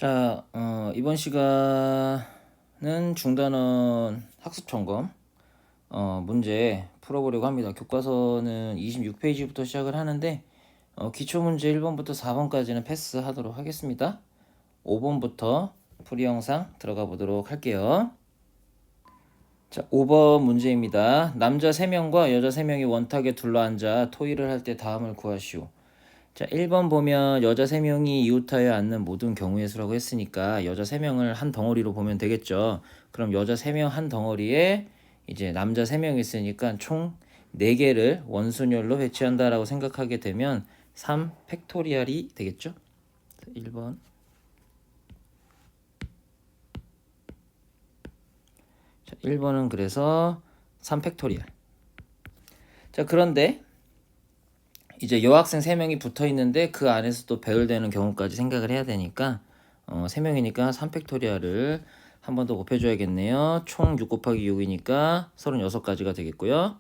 자, 이번 시간은 중단원 학습 점검 문제 풀어보려고 합니다. 교과서는 26페이지부터 시작을 하는데 기초문제 1번부터 4번까지는 패스하도록 하겠습니다. 5번부터 풀이 영상 들어가 보도록 할게요. 자, 5번 문제입니다. 남자 3명과 여자 3명이 원탁에 둘러앉아 토의를 할 때 다음을 구하시오. 자, 1번 보면 여자 3명이 이웃하여 앉는 모든 경우의 수라고 했으니까 여자 3명을 한 덩어리로 보면 되겠죠. 그럼 여자 3명 한 덩어리에 이제 남자 3명이 있으니까 총 4개를 원순열로 배치한다라고 생각하게 되면 3 팩토리얼이 되겠죠. 1번. 자, 1번은 그래서 3 팩토리얼. 자, 그런데 이제 여학생 3명이 붙어 있는데 그 안에서 또 배열되는 경우까지 생각을 해야 되니까 3명이니까 3팩토리얼을 한 번 더 곱해줘야겠네요. 총 6 곱하기 6이니까 36가지가 되겠고요.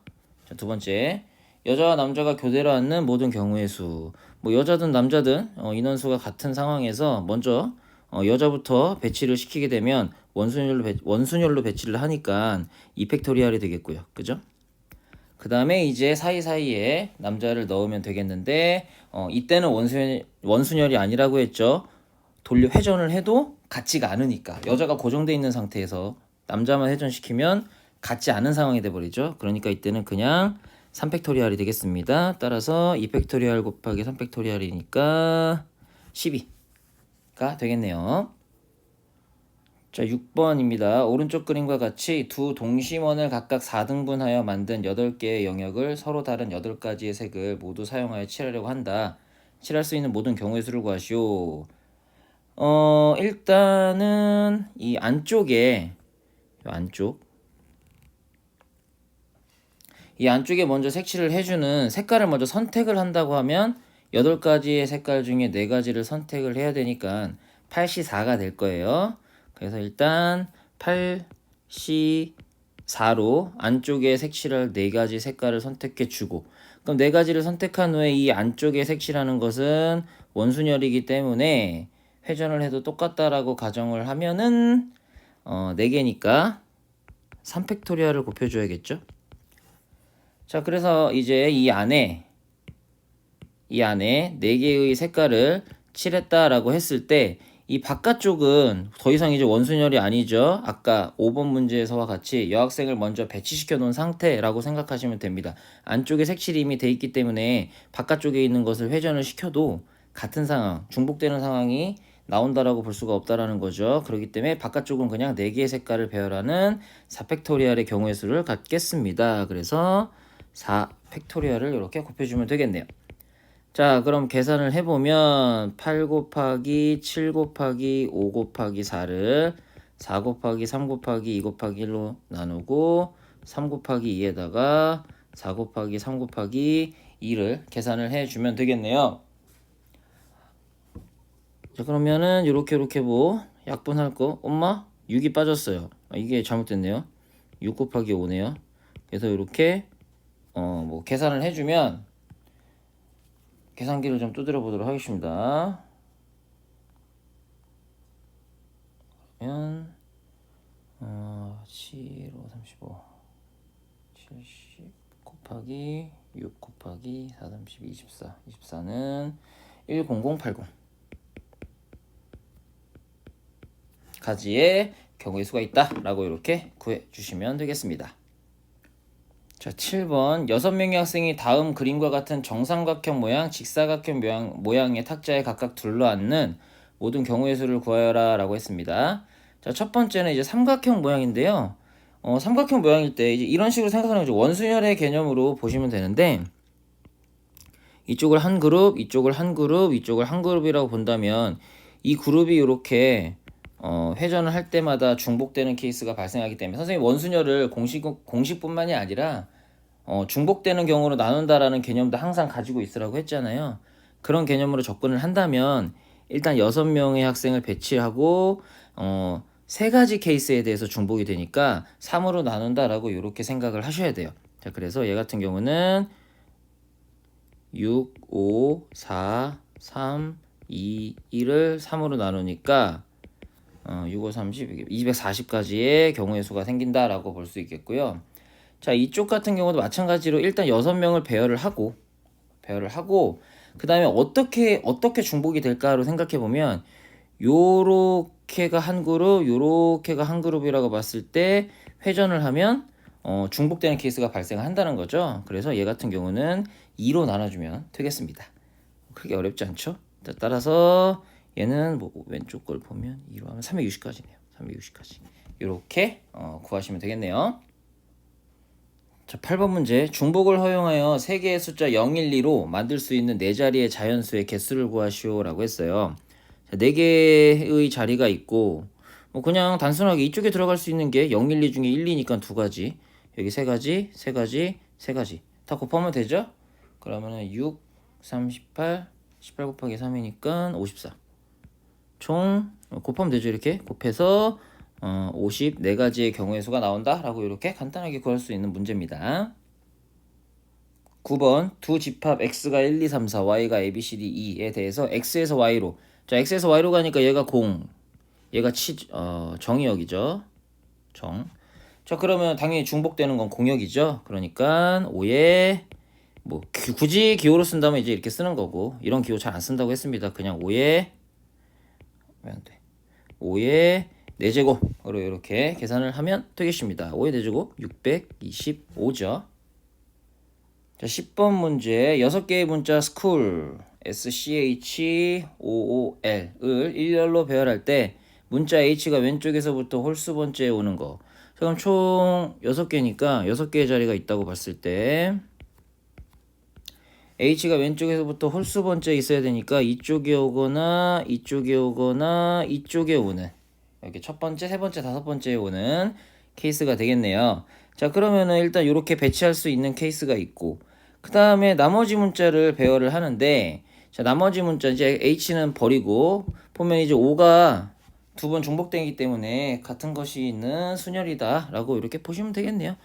자, 두 번째, 여자와 남자가 교대로 앉는 모든 경우의 수. 뭐 여자든 남자든 인원수가 같은 상황에서 먼저 여자부터 배치를 시키게 되면 원순열로 배치를 하니까 2팩토리얼이 되겠고요. 그죠? 그 다음에 이제 사이사이에 남자를 넣으면 되겠는데 이때는 원순열이 아니라고 했죠. 돌려 회전을 해도 같지가 않으니까 여자가 고정돼 있는 상태에서 남자만 회전시키면 같지 않은 상황이 돼버리죠. 그러니까 이때는 그냥 3팩토리얼이 되겠습니다. 따라서 2팩토리얼 곱하기 3팩토리얼이니까 12가 되겠네요. 자, 6번입니다. 오른쪽 그림과 같이 두 동심원을 각각 4등분하여 만든 8개의 영역을 서로 다른 8가지의 색을 모두 사용하여 칠하려고 한다. 칠할 수 있는 모든 경우의 수를 구하시오. 일단은 이 안쪽에 이 안쪽에 먼저 색칠을 해주는 색깔을 먼저 선택을 한다고 하면 8가지의 색깔 중에 4가지를 선택을 해야 되니까 8C4가 될 거예요. 그래서 일단 8C4로 안쪽에 색칠할 4가지 색깔을 선택해 주고, 그럼 4가지를 선택한 후에 이 안쪽에 색칠하는 것은 원순열이기 때문에 회전을 해도 똑같다라고 가정을 하면은 4개니까 3팩토리얼을 곱해줘야겠죠. 자, 그래서 이제 이 안에 4개의 색깔을 칠했다라고 했을 때 이 바깥쪽은 더 이상 이제 원순열이 아니죠. 아까 5번 문제에서와 같이 여학생을 먼저 배치시켜 놓은 상태라고 생각하시면 됩니다. 안쪽에 색칠이 이미 돼 있기 때문에 바깥쪽에 있는 것을 회전을 시켜도 같은 상황, 중복되는 상황이 나온다라고 볼 수가 없다라는 거죠. 그렇기 때문에 바깥쪽은 그냥 4개의 색깔을 배열하는 4팩토리얼의 경우의 수를 갖겠습니다. 그래서 4팩토리얼을 이렇게 곱해주면 되겠네요. 자, 그럼 계산을 해보면 8 곱하기 7 곱하기 5 곱하기 4를 4 곱하기 3 곱하기 2 곱하기 1로 나누고 3 곱하기 2에다가 4 곱하기 3 곱하기 2를 계산을 해주면 되겠네요. 자, 그러면은 요렇게 뭐 약분할 거 엄마 6이 빠졌어요. 이게 잘못됐네요. 6 곱하기 5네요. 그래서 이렇게 뭐 계산을 해주면 계산기를 좀 두드려 보도록 하겠습니다. 그러면 7, 5, 35 70 곱하기 6 곱하기 4, 30, 24 24는 10080 가지의 경우의 수가 있다 라고 이렇게 구해 주시면 되겠습니다. 자, 7번 6명의 학생이 다음 그림과 같은 정삼각형 모양, 직사각형 모양의 탁자에 각각 둘러앉는 모든 경우의 수를 구하여라 라고 했습니다. 자, 첫 번째는 이제 삼각형 모양인데요. 삼각형 모양일 때 이제 이런 식으로 생각하는 거죠. 원순열의 개념으로 보시면 되는데 이쪽을 한 그룹, 이쪽을 한 그룹, 이쪽을 한 그룹이라고 본다면 이 그룹이 이렇게 회전을 할 때마다 중복되는 케이스가 발생하기 때문에 선생님 원순열을 공식뿐만이 아니라 중복되는 경우로 나눈다라는 개념도 항상 가지고 있으라고 했잖아요. 그런 개념으로 접근을 한다면 일단 6명의 학생을 배치하고 3가지 케이스에 대해서 중복이 되니까 3으로 나눈다라고 이렇게 생각을 하셔야 돼요. 자, 그래서 얘 같은 경우는 6, 5, 4, 3, 2, 1을 3으로 나누니까 6, 5, 30, 240까지의 경우의 수가 생긴다라고 볼 수 있겠고요. 자, 이쪽 같은 경우도 마찬가지로 일단 6명을 배열을 하고 그 다음에 어떻게 중복이 될까로 생각해 보면 요렇게가 한 그룹, 요렇게가 한 그룹이라고 봤을 때 회전을 하면 중복되는 케이스가 발생한다는 거죠. 그래서 얘 같은 경우는 2로 나눠주면 되겠습니다. 크게 어렵지 않죠? 따라서 얘는 뭐 왼쪽 걸 보면 2로 하면 360까지네요. 360까지. 이렇게 구하시면 되겠네요. 자, 8번 문제. 중복을 허용하여 3개의 숫자 0, 1, 2로 만들 수 있는 4자리의 자연수의 개수를 구하시오라고 했어요. 자, 4개의 자리가 있고 뭐 그냥 단순하게 이쪽에 들어갈 수 있는 게 0, 1, 2 중에 1, 2니까 2가지. 여기 3가지, 3가지, 3가지. 다 곱하면 되죠? 그러면은 6, 38, 18 곱하기 3이니까 54. 총 곱하면 되죠. 이렇게 곱해서 54가지의 경우의 수가 나온다 라고 이렇게 간단하게 구할 수 있는 문제입니다. 9번 두 집합 x가 1, 2, 3, 4, y가 a, b, c, d, e에 대해서 x에서 y로, 자 x에서 y로 가니까 얘가 0, 얘가 정의역이죠. 정. 자 그러면 당연히 중복되는 건 공역이죠. 그러니까 5에 뭐 굳이 기호로 쓴다면 이제 이렇게 쓰는 거고, 이런 기호 잘 안 쓴다고 했습니다. 그냥 5에 5의 4제곱으로 이렇게 계산을 하면 되겠습니다. 5의 4제곱 625죠. 자, 10번 문제 6개의 문자 school SCHOOL을 일렬로 배열할 때 문자 H가 왼쪽에서부터 홀수 번째에 오는 거. 자, 그럼 총 6개니까 6개의 자리가 있다고 봤을 때 H가 왼쪽에서부터 홀수 번째에 있어야 되니까 이쪽에 오거나 이쪽에 오거나 이쪽에 오는, 이렇게 첫 번째, 세 번째, 다섯 번째에 오는 케이스가 되겠네요. 자 그러면은 일단 이렇게 배치할 수 있는 케이스가 있고, 그 다음에 나머지 문자를 배열을 하는데, 자 나머지 문자 이제 H는 버리고 보면 이제 5가 2번 중복되기 때문에 같은 것이 있는 순열이다 라고 이렇게 보시면 되겠네요.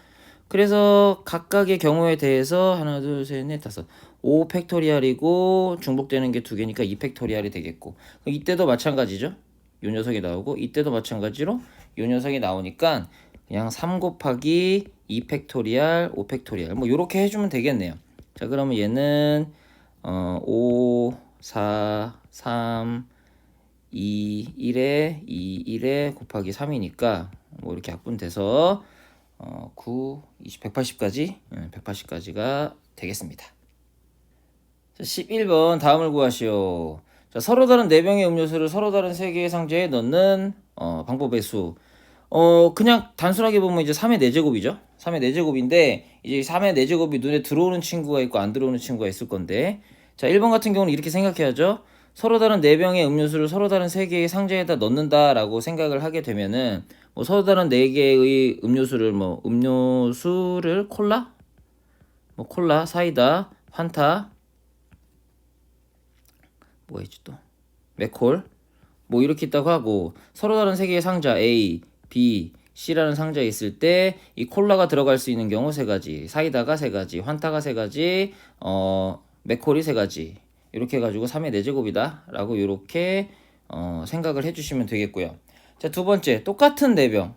그래서 각각의 경우에 대해서 하나, 둘, 셋, 넷, 다섯, 5 팩토리얼이고 중복되는 게 2개니까 2 팩토리얼이 되겠고, 이때도 마찬가지죠. 요 녀석이 나오고 이때도 마찬가지로 요 녀석이 나오니까 그냥 3 곱하기 2 팩토리얼 5 팩토리얼 뭐 요렇게 해주면 되겠네요. 자 그러면 얘는 5 4 3 2 1에 2 1에 곱하기 3이니까 뭐 이렇게 약분돼서 9 20 180까지 180까지가 되겠습니다. 자, 11번 다음을 구하시오. 자, 서로 다른 4병의 음료수를 서로 다른 3개의 상자에 넣는 방법의 수. 그냥 단순하게 보면 이제 3의 4제곱이죠. 3의 4제곱인데 이제 3의 4제곱이 눈에 들어오는 친구가 있고 안 들어오는 친구가 있을 건데, 자 1번 같은 경우는 이렇게 생각해야죠. 서로 다른 4병의 음료수를 서로 다른 3개의 상자에다 넣는다라고 생각을 하게 되면은 뭐 서로 다른 4개의 음료수를 뭐 음료수를 콜라? 뭐 콜라, 사이다, 환타, 뭐가 있지 또? 맥콜 뭐 이렇게 있다고 하고, 서로 다른 3개의 상자 A, B, C라는 상자에 있을 때 이 콜라가 들어갈 수 있는 경우 3가지, 사이다가 3가지, 환타가 3가지, 맥콜이 3가지, 이렇게 해가지고 3의 4제곱이다 라고 이렇게 생각을 해주시면 되겠고요. 자, 두 번째 똑같은 4병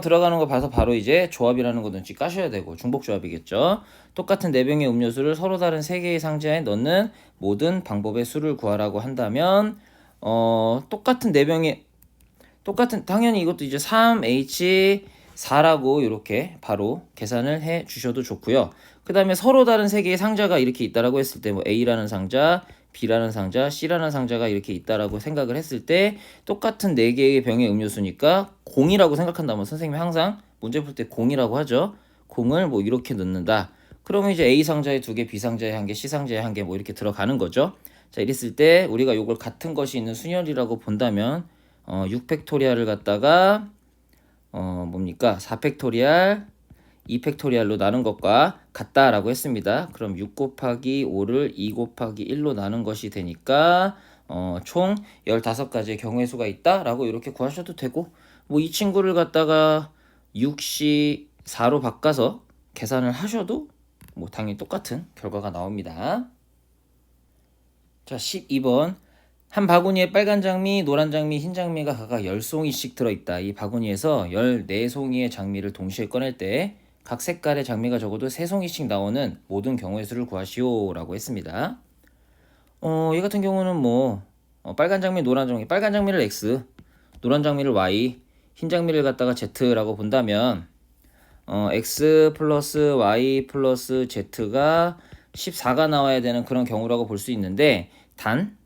들어가는 거 봐서 바로 이제 조합이라는 거 눈치 까셔야 되고, 중복 조합이겠죠. 똑같은 4병의 음료수를 서로 다른 3개의 상자에 넣는 모든 방법의 수를 구하라고 한다면 똑같은 4병의 당연히 이것도 이제 3H4라고 이렇게 바로 계산을 해 주셔도 좋고요. 그 다음에 서로 다른 3개의 상자가 이렇게 있다라고 했을 때 뭐 A라는 상자, B라는 상자, C라는 상자가 이렇게 있다라고 생각을 했을 때 똑같은 4개의 병의 음료수니까 0이라고 생각한다면 선생님이 항상 문제 풀 때 0이라고 하죠. 0을 뭐 이렇게 넣는다. 그러면 이제 A 상자에 2개, B 상자에 1개, C 상자에 1개 뭐 이렇게 들어가는 거죠. 자 이랬을 때 우리가 요걸 같은 것이 있는 순열이라고 본다면 6팩토리얼을 갖다가 뭡니까? 4팩토리얼, 2팩토리얼로 나눈 것과 같다라고 했습니다. 그럼 6 곱하기 5를 2 곱하기 1로 나눈 것이 되니까 총 15가지의 경우의 수가 있다라고 이렇게 구하셔도 되고, 뭐 이 친구를 갖다가 6시 4로 바꿔서 계산을 하셔도 뭐 당연히 똑같은 결과가 나옵니다. 자 12번 한 바구니에 빨간 장미, 노란 장미, 흰 장미가 각각 10송이씩 들어있다. 이 바구니에서 14송이의 장미를 동시에 꺼낼 때 각 색깔의 장미가 적어도 3송이씩 나오는 모든 경우의 수를 구하시오 라고 했습니다. 이 같은 경우는 뭐 빨간 장미, 노란 장미, 빨간 장미를 X, 노란 장미를 Y, 흰 장미를 갖다가 Z라고 본다면 X 플러스 Y 플러스 Z가 14가 나와야 되는 그런 경우라고 볼 수 있는데 단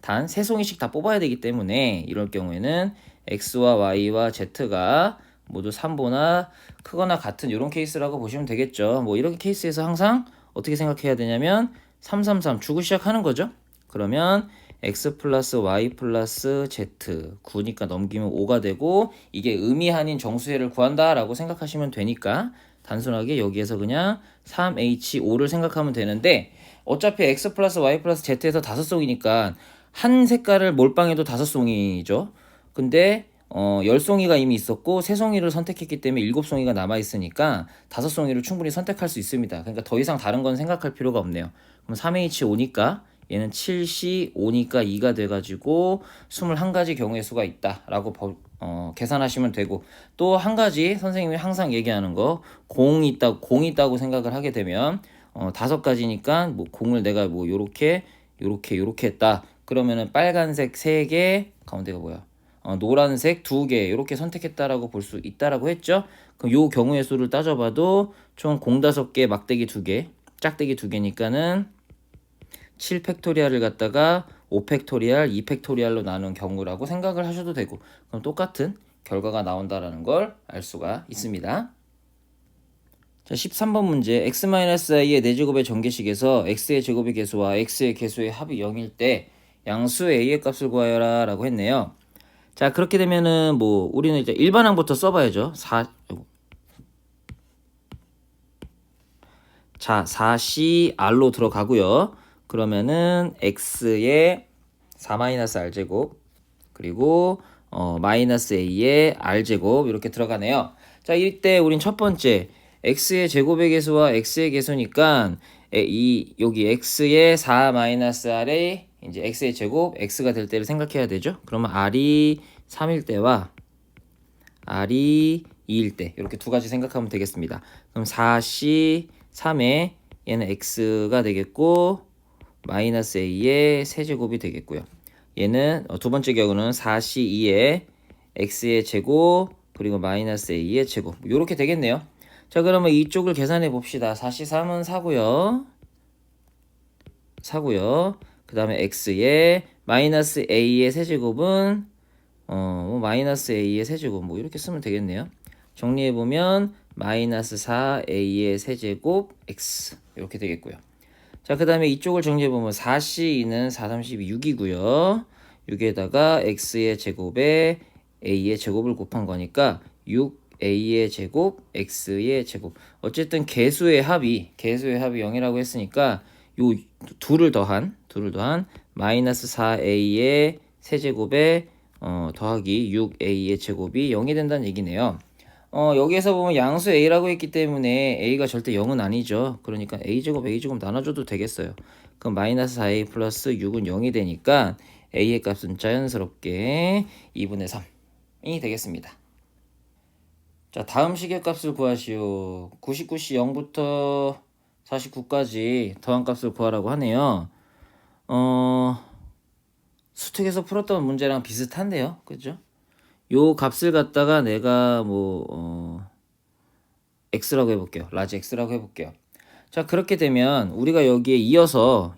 3송이씩 다 뽑아야 되기 때문에 이럴 경우에는 X와 Y와 Z가 모두 3보나 크거나 같은 이런 케이스라고 보시면 되겠죠. 뭐 이런 케이스에서 항상 어떻게 생각해야 되냐면 333 주고 시작하는 거죠. 그러면 X 플러스 Y 플러스 Z 9니까 넘기면 5가 되고 이게 의미한인 정수해를 구한다 라고 생각하시면 되니까 단순하게 여기에서 그냥 3H5를 생각하면 되는데 어차피 X 플러스 Y 플러스 Z에서 5송이니까 한 색깔을 몰빵해도 5송이죠. 근데 10송이가 이미 있었고 3송이를 선택했기 때문에 7송이가 남아있으니까 5송이를 충분히 선택할 수 있습니다. 그러니까 더 이상 다른 건 생각할 필요가 없네요. 그럼 3H5니까 얘는 7C5니까 2가 돼가지고 21가지 경우의 수가 있다라고 계산하시면 되고 또 한 가지 선생님이 항상 얘기하는 거 공 있다고 생각을 하게 되면 5가지니까 뭐 공을 내가 뭐 요렇게 했다. 그러면은 빨간색 3개 가운데가 뭐야? 노란색 2개 이렇게 선택했다라고 볼 수 있다라고 했죠. 그럼 요 경우의 수를 따져봐도 총 공 5개, 막대기 2개, 짝대기 2개니까는 7팩토리얼을 갖다가 5팩토리얼, 2팩토리얼로 나눈 경우라고 생각을 하셔도 되고 그럼 똑같은 결과가 나온다라는 걸 알 수가 있습니다. 자, 13번 문제 x-i의 4제곱의 전개식에서 x의 제곱의 개수와 x의 개수의 합이 0일 때 양수 a의 값을 구하여라 라고 했네요. 자, 그렇게 되면은 뭐 우리는 이제 일반항부터 써봐야죠. 4CR로 들어가고요. 그러면은 x의 4-r제곱 그리고 마이너스 a의 r제곱 이렇게 들어가네요. 자, 이때 우린 첫 번째 x의 제곱의 개수와 x의 개수니까 여기 x의 4-r의 이제 x의 제곱 x가 될 때를 생각해야 되죠. 그러면 r이 3일 때와 r이 2일 때 이렇게 두 가지 생각하면 되겠습니다. 그럼 4c 3에 얘는 x가 되겠고 마이너스 a의 세제곱이 되겠고요. 얘는 두 번째 경우는 4c2에 x의 제곱 그리고 마이너스 a의 제곱 이렇게 되겠네요. 자, 그러면 이쪽을 계산해 봅시다. 4c3은 4고요. 그 다음에 x의 마이너스 a의 세제곱은 마이너스 a의 세제곱 뭐 이렇게 쓰면 되겠네요. 정리해 보면 마이너스 4a의 세제곱 x 이렇게 되겠고요. 자, 그 다음에 이쪽을 정리해 보면 4c는 4, 32, 6이고요. 6에다가 x의 제곱에 a의 제곱을 곱한 거니까 6a의 제곱 x의 제곱 어쨌든 개수의 합이 0이라고 했으니까 요 둘을 더한 마이너스 4a의 세제곱에 더하기 6a의 제곱이 0이 된다는 얘기네요. 여기에서 보면 양수 a라고 했기 때문에 a가 절대 0은 아니죠. 그러니까 a제곱 나눠줘도 되겠어요. 그럼 마이너스 4a 플러스 6은 0이 되니까 a의 값은 자연스럽게 2분의 3이 되겠습니다. 자, 다음 식의 값을 구하시오. 99시 0부터 49까지 더한 값을 구하라고 하네요. 수특에서 풀었던 문제랑 비슷한데요. 그죠? 요 값을 갖다가 내가 x라고 해볼게요. 라지 x라고 해볼게요. 자, 그렇게 되면 우리가 여기에 이어서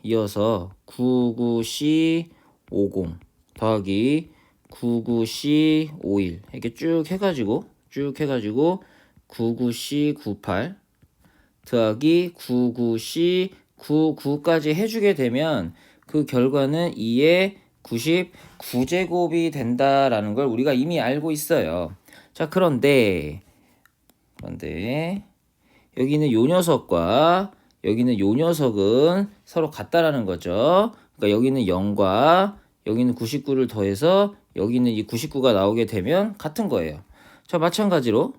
99C 50 더하기 99C 51 이렇게 쭉 해가지고 99C 98 더하기 99C 99까지 해주게 되면 그 결과는 2의 99제곱이 된다라는 걸 우리가 이미 알고 있어요. 자, 그런데 여기는 요 녀석과 여기는 요 녀석은 서로 같다라는 거죠. 그러니까 여기는 0과 여기는 99를 더해서 여기는 이 99가 나오게 되면 같은 거예요. 자, 마찬가지로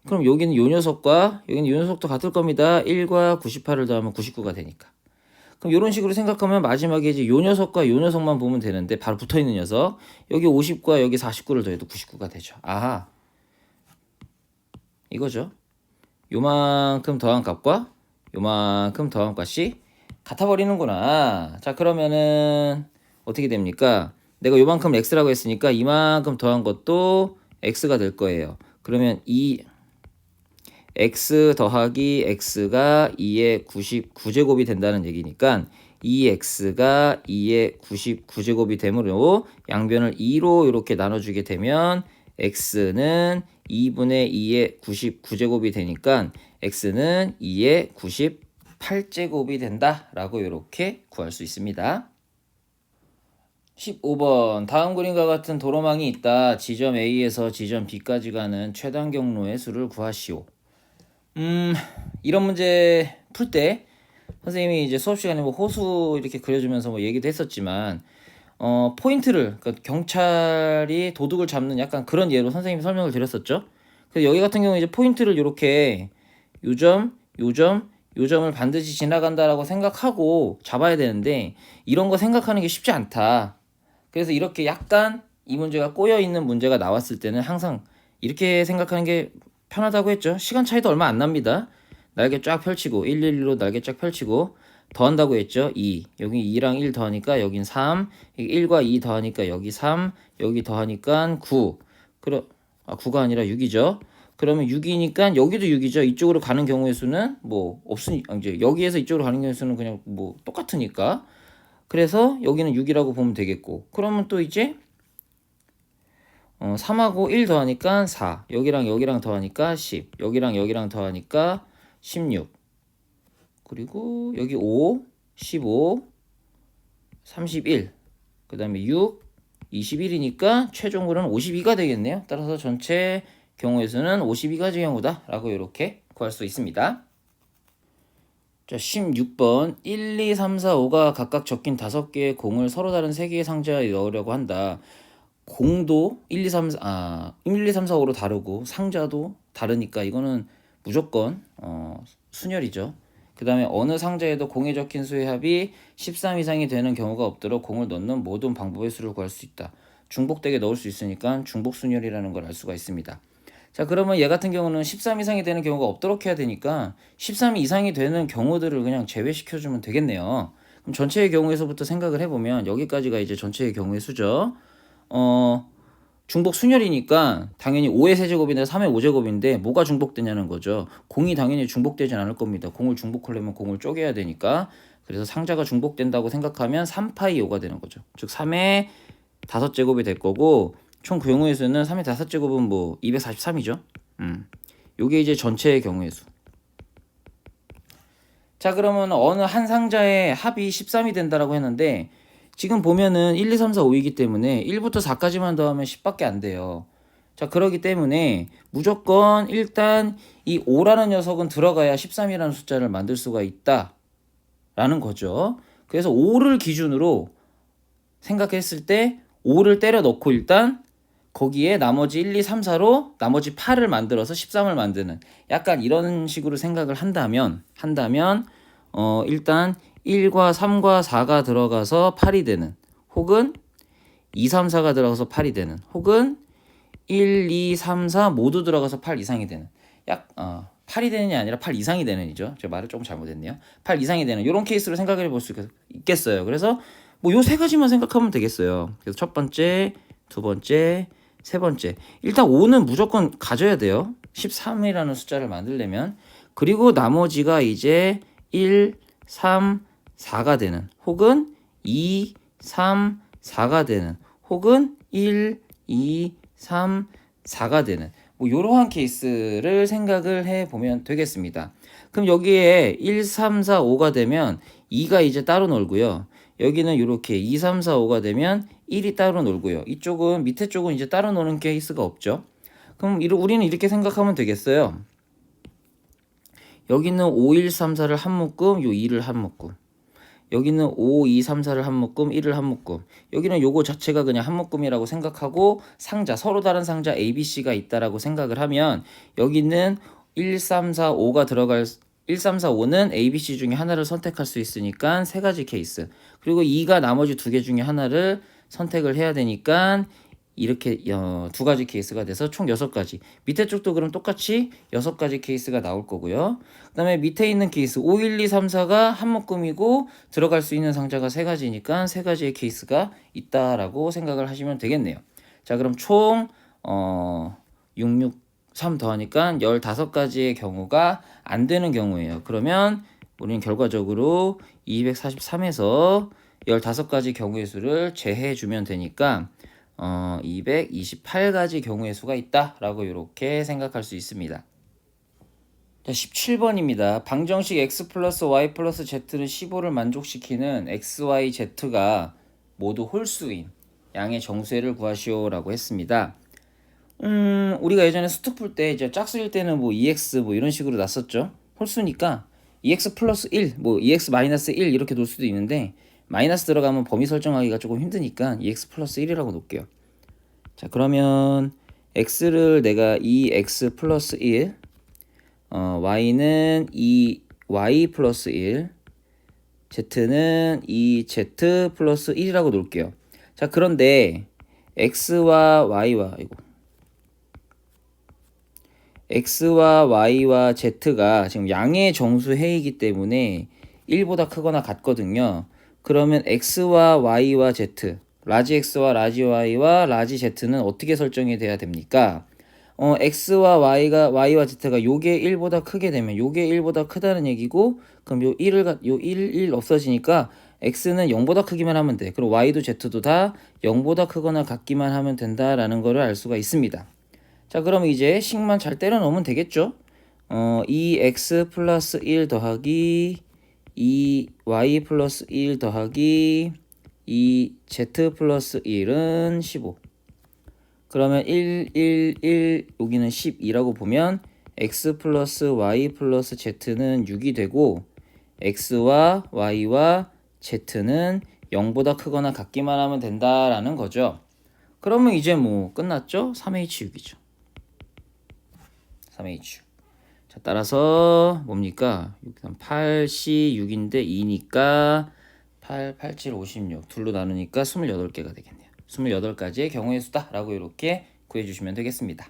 그럼 여기는 요 녀석과 여기는 요 녀석도 같을 겁니다. 1과 98을 더하면 99가 되니까. 그럼 이런 식으로 생각하면 마지막에 이제 요 녀석과 요 녀석만 보면 되는데 바로 붙어있는 녀석 여기 50과 여기 49를 더해도 99가 되죠. 아하 이거죠. 요만큼 더한 값과 요만큼 더한 값이 같아 버리는구나. 자 그러면은 어떻게 됩니까? 내가 요만큼 x라고 했으니까 이만큼 더한 것도 x가 될 거예요. 그러면 이 x 더하기 x가 2의 99제곱이 된다는 얘기니까 2x가 2의 99제곱이 되므로 양변을 2로 이렇게 나눠주게 되면 x는 2분의 2의 99제곱이 되니까 x는 2의 98제곱이 된다라고 이렇게 구할 수 있습니다. 15번 다음 그림과 같은 도로망이 있다. 지점 A에서 지점 B까지 가는 최단 경로의 수를 구하시오. 이런 문제 풀 때 선생님이 이제 수업 시간에 뭐 호수 이렇게 그려주면서 뭐 얘기도 했었지만 포인트를 그러니까 경찰이 도둑을 잡는 약간 그런 예로 선생님이 설명을 드렸었죠. 그래서 여기 같은 경우 이제 포인트를 이렇게 요점, 요점, 요점을 반드시 지나간다라고 생각하고 잡아야 되는데 이런 거 생각하는 게 쉽지 않다. 그래서 이렇게 약간 이 문제가 꼬여 있는 문제가 나왔을 때는 항상 이렇게 생각하는 게 편하다고 했죠. 시간 차이도 얼마 안 납니다. 날개 쫙 펼치고 1, 1, 1로 날개 쫙 펼치고 더한다고 했죠. 2. 여기 2랑 1 더하니까 여긴 3. 1과 2 더하니까 여기 3. 여기 더하니까 9. 9가 아니라 6이죠. 그러면 6이니까 여기도 6이죠. 이쪽으로 가는 경우의 수는 뭐 없으니 이제 여기에서 이쪽으로 가는 경우의 수는 그냥 뭐 똑같으니까. 그래서 여기는 6이라고 보면 되겠고. 그러면 또 이제 3하고 1 더하니까 4. 여기랑 여기랑 더하니까 10. 여기랑 여기랑 더하니까 16. 그리고 여기 5, 15, 31. 그 다음에 6, 21이니까 최종으로는 52가 되겠네요. 따라서 전체 경우의 수는 52가지 경우다 라고 이렇게 구할 수 있습니다. 자, 16번 1, 2, 3, 4, 5가 각각 적힌 5개의 공을 서로 다른 3개의 상자에 넣으려고 한다. 공도 1, 2, 3, 1, 2, 3, 4, 5로 다르고 상자도 다르니까 이거는 무조건 순열이죠. 그 다음에 어느 상자에도 공에 적힌 수의 합이 13 이상이 되는 경우가 없도록 공을 넣는 모든 방법의 수를 구할 수 있다. 중복되게 넣을 수 있으니까 중복순열이라는 걸 알 수가 있습니다. 자 그러면 얘 같은 경우는 13 이상이 되는 경우가 없도록 해야 되니까 13 이상이 되는 경우들을 그냥 제외시켜주면 되겠네요. 그럼 전체의 경우에서부터 생각을 해보면 여기까지가 이제 전체의 경우의 수죠. 중복 순열이니까 당연히 5의 세제곱이나 3의 5제곱인데 뭐가 중복되냐는 거죠. 공이 당연히 중복되진 않을 겁니다. 공을 중복하려면 공을 쪼개야 되니까. 그래서 상자가 중복된다고 생각하면 3파이 5가 되는 거죠. 즉 3의 5제곱이 될 거고 총 그 경우의 수는 3의 5제곱은 뭐 243이죠. 요게 이제 전체의 경우의 수. 자 그러면 어느 한 상자의 합이 13이 된다라고 했는데 지금 보면은 1, 2, 3, 4, 5이기 때문에 1부터 4까지만 더하면 10밖에 안 돼요. 자 그러기 때문에 무조건 일단 이 5라는 녀석은 들어가야 13이라는 숫자를 만들 수가 있다 라는 거죠. 그래서 5를 기준으로 생각했을 때 5를 때려 넣고 일단 거기에 나머지 1, 2, 3, 4로 나머지 8을 만들어서 13을 만드는 약간 이런 식으로 생각을 한다면 일단 1과 3과 4가 들어가서 8이 되는 혹은 2, 3, 4가 들어가서 8이 되는 혹은 1, 2, 3, 4 모두 들어가서 8 이상이 되는 8이 되는이 아니라 8 이상이 되는이죠. 제가 말을 조금 잘못했네요. 8 이상이 되는 이런 케이스로 생각해 볼 수 있겠어요. 그래서 뭐 요 세 가지만 생각하면 되겠어요. 그래서 첫 번째, 두 번째, 세 번째. 일단 5는 무조건 가져야 돼요. 13이라는 숫자를 만들려면. 그리고 나머지가 이제 1, 3, 4가 되는 혹은 2, 3, 4가 되는 혹은 1, 2, 3, 4가 되는 뭐 이러한 케이스를 생각을 해보면 되겠습니다. 그럼 여기에 1, 3, 4, 5가 되면 2가 이제 따로 놀고요. 여기는 이렇게 2, 3, 4, 5가 되면 1이 따로 놀고요. 이쪽은 밑에 쪽은 이제 따로 노는 케이스가 없죠. 그럼 우리는 이렇게 생각하면 되겠어요. 여기는 5, 1, 3, 4를 한 묶음, 요 2를 한 묶음. 여기는 5, 2, 3, 4를 한 묶음, 1을 한 묶음. 여기는 요거 자체가 그냥 한 묶음이라고 생각하고 상자, 서로 다른 상자 A, B, C가 있다라고 생각을 하면 여기는 1, 3, 4, 5가 들어갈 1, 3, 4, 5는 A, B, C 중에 하나를 선택할 수 있으니까 세 가지 케이스. 그리고 2가 나머지 두 개 중에 하나를 선택을 해야 되니까 이렇게 두 가지 케이스가 돼서 총 6가지. 밑에 쪽도 그럼 똑같이 6가지 케이스가 나올 거고요. 그 다음에 밑에 있는 케이스 5, 1, 2, 3, 4가 한 묶음이고 들어갈 수 있는 상자가 세 가지니까 세 가지의 케이스가 있다라고 생각을 하시면 되겠네요. 자, 그럼 총 6, 6, 3 더하니까 15가지의 경우가 안 되는 경우예요. 그러면 우리는 결과적으로 243에서 15가지 경우의 수를 제해 주면 되니까 228가지 경우의 수가 있다라고 이렇게 생각할 수 있습니다. 자, 17번입니다. 방정식 x 플러스 y 플러스 z는 15를 만족시키는 x, y, z가 모두 홀수인 양의 정수해를 구하시오라고 했습니다. 우리가 예전에 수특 풀 때 이제 짝수일 때는 뭐 2x 뭐 이런 식으로 놨었죠. 홀수니까 2x 플러스 1, 뭐 2x 마이너스 1 이렇게 놓을 수도 있는데 마이너스 들어가면 범위 설정하기가 조금 힘드니까 2x 플러스 1이라고 놓을게요. 자, 그러면 x를 내가 2x 플러스 1, y는 2y 플러스 1, z는 2z 플러스 1이라고 놓을게요. 자, 그런데 x와 y와 z가 지금 양의 정수해이기 때문에 1보다 크거나 같거든요. 그러면 x와 y와 z, 라지 x와 라지 y와 라지 z는 어떻게 설정이 돼야 됩니까? x와 y와 z가 요게 1보다 크게 되면 요게 1보다 크다는 얘기고, 그럼 요 1 없어지니까 x는 0보다 크기만 하면 돼. 그리고 y도 z도 다 0보다 크거나 같기만 하면 된다라는 거를 알 수가 있습니다. 자, 그럼 이제 식만 잘 때려 넣으면 되겠죠? 2x 플러스 1 더하기 2y 플러스 1 더하기 2z 플러스 1은 15. 그러면 1, 여기는 12라고 보면 x 플러스 y 플러스 z는 6이 되고 x와 y와 z는 0보다 크거나 같기만 하면 된다라는 거죠. 그러면 이제 뭐 끝났죠? 3H6이죠. 3H6. 자, 따라서 뭡니까? 8C 6인데 2니까 8, 8, 7, 56 둘로 나누니까 28개가 되겠네요. 28가지의 경우의 수다라고 이렇게 구해주시면 되겠습니다.